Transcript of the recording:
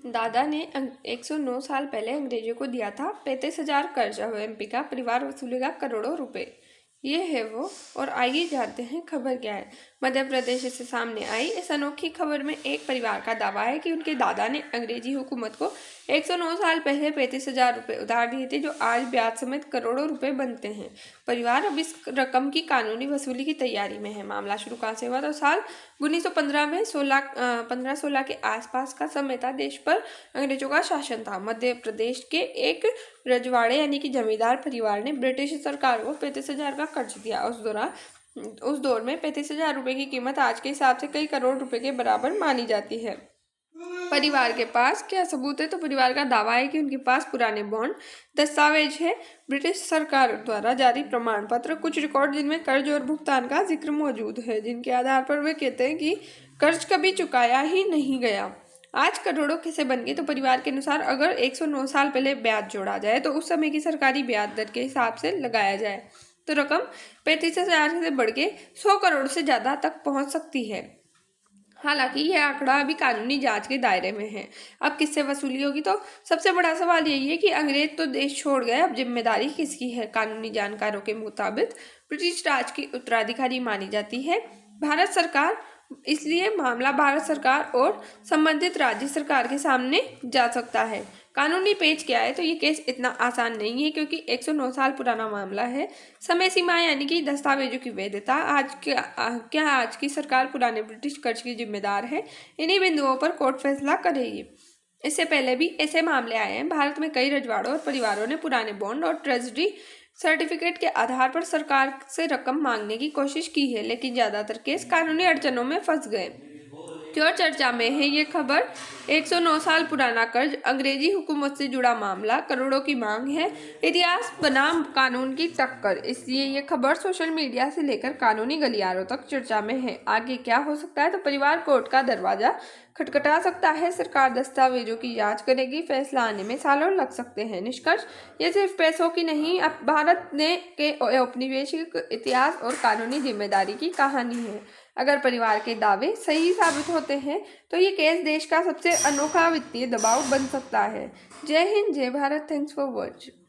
दादा ने 109 साल पहले अंग्रेजों को दिया था 35,000 कर्जा। एमपी का परिवार वसूलेगा करोड़ों रुपए। ये है वो। और आइए जानते हैं खबर क्या है। मध्य प्रदेश से सामने आई इस अनोखी खबर में एक परिवार का दावा है कि उनके दादा ने अंग्रेजी हुकूमत को 109 साल पहले 35,000 रुपये उधार दिए थे, जो आज ब्याज समेत करोड़ों रुपए बनते हैं। परिवार अब इस रकम की कानूनी वसूली की तैयारी में है। मामला शुरू कहाँ से हुआ? तो साल 1915 में 1516 के आसपास का समय था। देश पर अंग्रेजों का शासन था। मध्य प्रदेश के एक रजवाड़े यानी कि जमींदार परिवार ने ब्रिटिश सरकार को 35,000 का कर्ज दिया। उस दौर में 35,000 रुपये की कीमत आज के हिसाब से कई करोड़ रुपए के बराबर मानी जाती है। परिवार के पास क्या सबूत है? तो परिवार का दावा है कि उनके पास पुराने बॉन्ड, दस्तावेज है, ब्रिटिश सरकार द्वारा जारी प्रमाण पत्र, कुछ रिकॉर्ड जिनमें कर्ज और भुगतान का जिक्र मौजूद है, जिनके आधार पर वे कहते हैं कि कर्ज कभी चुकाया ही नहीं गया। आज करोड़ों कैसे बन गए? तो परिवार के अनुसार अगर 109 साल पहले ब्याज जोड़ा जाए तो उस समय की सरकारी ब्याज दर के हिसाब से लगाया जाए तो रकम 35,000 से बढ़ के 100 करोड़ से ज्यादा तक पहुंच सकती है। हालांकि यह आंकड़ा अभी कानूनी जांच के दायरे में है। अब किससे वसूली होगी? तो सबसे बड़ा सवाल यही है कि अंग्रेज तो देश छोड़ गए, अब जिम्मेदारी किसकी है? कानूनी जानकारों के मुताबिक ब्रिटिश राज की उत्तराधिकारी मानी जाती है भारत सरकार। इसलिए मामला भारत सरकार और संबंधित राज्य सरकार के सामने जा सकता है। कानूनी पेच क्या है? तो ये केस इतना आसान नहीं है, क्योंकि 109 साल पुराना मामला है। समय सीमा यानी कि दस्तावेजों की वैधता, क्या आज की सरकार पुराने ब्रिटिश कर्ज की जिम्मेदार है? इन्हीं बिंदुओं पर कोर्ट फैसला करेगी। इससे पहले भी ऐसे मामले आए हैं। भारत में कई रजवाड़ों और परिवारों ने पुराने बॉन्ड और ट्रेजरी सर्टिफिकेट के आधार पर सरकार से रकम मांगने की कोशिश की है, लेकिन ज्यादातर केस कानूनी अड़चनों में फंस गए। क्यों चर्चा में है ये खबर? 109 साल पुराना कर्ज, अंग्रेजी हुकूमत से जुड़ा मामला, करोड़ों की मांग है, इतिहास बनाम कानून की टक्कर। इसलिए ये खबर सोशल मीडिया से लेकर कानूनी गलियारों तक चर्चा में है। आगे क्या हो सकता है? तो परिवार कोर्ट का दरवाजा खटखटा सकता है। सरकार दस्तावेजों की जांच करेगी। फैसला आने में सालों लग सकते हैं। निष्कर्ष, ये सिर्फ पैसों की नहीं, अब भारत ने के औपनिवेशिक इतिहास और कानूनी जिम्मेदारी की कहानी है। अगर परिवार के दावे सही साबित होते हैं तो ये केस देश का सबसे अनोखा वित्तीय दबाव बन सकता है। जय हिंद, जय भारत। Thanks for watching.